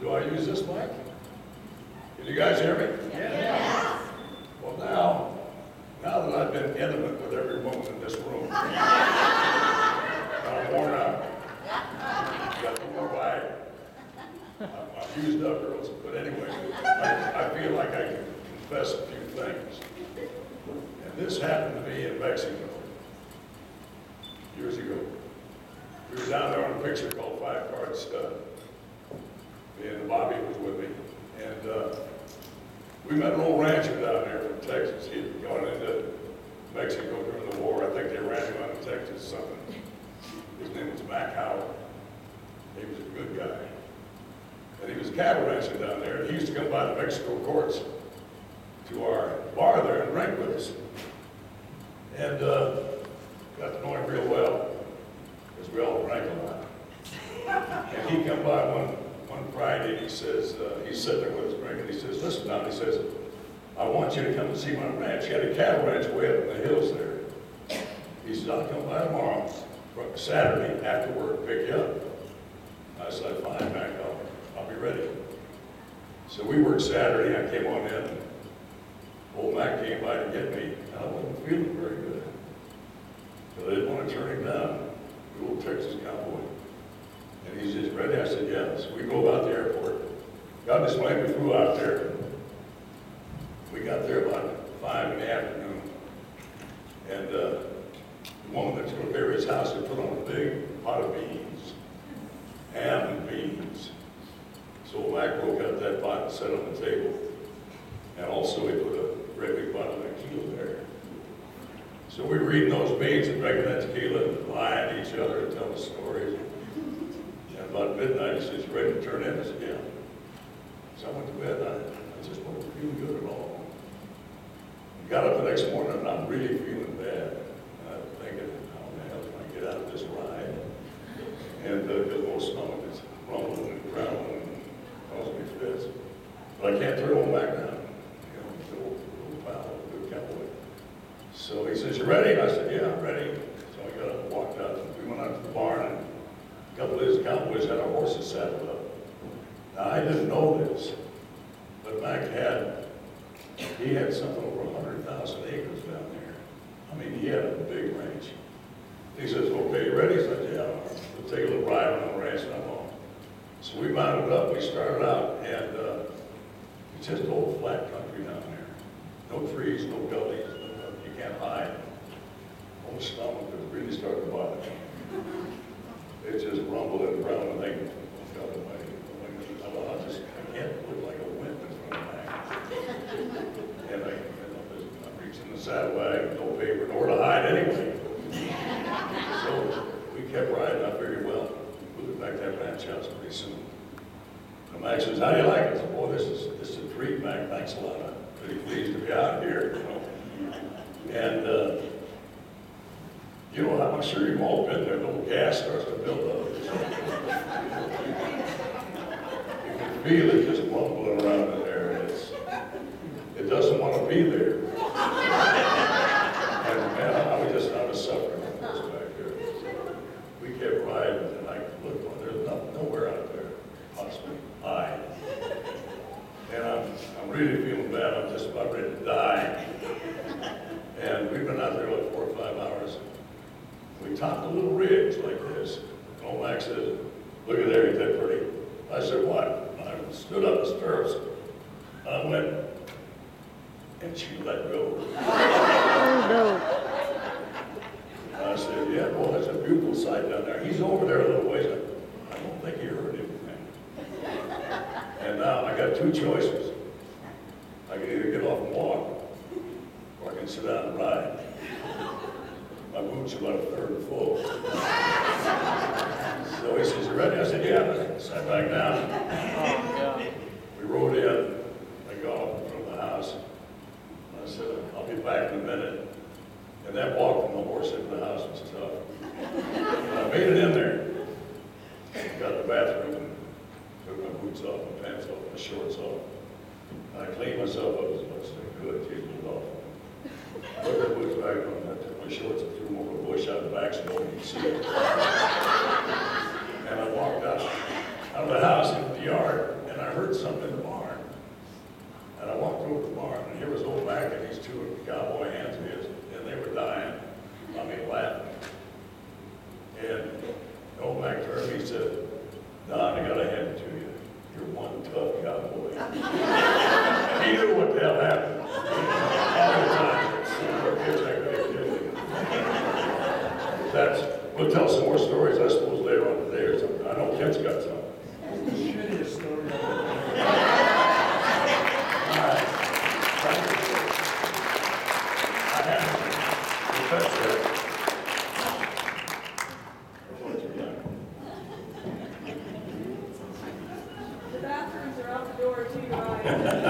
Do I use this mic? Can you guys hear me? Yes. Well, now that I've been intimate with every woman in this room, I'm worn out. Got no more bite. I've used up girls, but anyway, I feel like I can confess a few things. And this happened to me in Mexico years ago. We were down there on a picture called 5 Card Stud. And Bobby was with me. And we met an old rancher down there from Texas. He had gone into Mexico during the war. I think they ran him out of Texas or something. His name was Mac Howard. He was a good guy. And he was cattle ranching down there. And he used to come by the Mexico courts to our bar there and drink with us. And got to know him real well, because we all drank a lot. And he come by one Friday, and he says, he's sitting there with his drink, and he says, listen now, he says, I want you to come and see my ranch. He had a cattle ranch way up in the hills there. He says, I'll come by tomorrow, Saturday, after work, pick you up. I said, fine, Mac, I'll be ready. So we worked Saturday, I came on in, and old Mac came by to get me, and I wasn't feeling very good. But I didn't want to turn him down, the old Texas cowboy. And he says, ready? I said, yeah. So we go about the airport. Got this plane, we flew out there. We got there about 5 in the afternoon. And the woman that took care of his house had put on a big pot of beans. Ham and beans. So Mac broke out that pot and set it on the table. And also he put a great big bottle of tequila there. So we were eating those beans and drinking that tequila and lying to each other and telling stories. About midnight, he says, you ready to turn in? I said, yeah. So I went to bed, I just wasn't feeling good at all. Got up the next morning, and I'm really feeling bad. And I'm thinking, how the hell can I get out of this ride? And the whole stomach is rumbling and growling and causing me fits. But I can't turn on back down. You know, the old pal, good cowboy. So he says, you ready? And I said, yeah, I'm ready. So I got up and walked out, and we went out to the barn, and a couple of his cowboys had our horses saddled up. Now, I didn't know this, but Mac he had something over 100,000 acres down there. I mean, he had a big ranch. He says, okay, you ready? I said, yeah, we'll take a little ride around the ranch and I'm on. So we mounted up, we started out, and it's just old flat country down there. No trees, no gullies, you can't hide. My stomach was really starting to bother me. It just rumbled and growled, and I got away. I can't look like a wimp in front of Mac. And I'm reaching the saddlebag, no paper, nowhere to hide anyway. So we kept riding. I figured, well, we'll get back to that ranch house pretty soon. And Mac says, how do you like it? I said, boy, this is a treat, Mac. Thanks a lot. I'm pretty pleased to be out here. And you know, I'm sure you've all been there, little gas starts to build up. You can feel it just rumbling around in there. It doesn't want to be there. And man, I was suffering on this back there. So we kept riding, and I looked, there's nowhere out there possibly hide. And I'm really feeling bad. I'm just about ready to die. And we've been out there like 4 or 5 hours. We topped a little ridge like this. And old Mac says, look at there, ain't that pretty? I said, what? I stood up the stirrups. I went, and she let go. Oh, no. I said, yeah, boy, that's a beautiful sight down there. He's over there a little ways. I don't think he heard anything. And now I got 2 choices. I can either get off and walk, or I can sit down and ride. My boots are about a third full. So he says, you ready? I said, yeah. I sat back down. We rode in. I got off in front of the house. I said, I'll be back in a minute. And that walk from the horse into the house was tough. But I made it in there. Got in the bathroom and took my boots off, my pants off, my shorts off. And I cleaned myself up as much as I could, take it off. I put the boots back on, I took my shorts and threw them over a bush out the back so nobody could see it. And I walked out of the house into the yard, and I heard something in the barn. And I walked over to the barn, and here was old Mac and these two cowboy hands of his, and they were dying. I mean, laughing. And old Mac turned to me and said, "Don, I gotta hand it to you. You're one tough cowboy." He knew what the hell happened. All the time. We'll tell some more stories, I suppose, later on today or something. I know Kent's got some. The shittiest story. All right. I have it. That's it. The bathrooms are out the door too, right?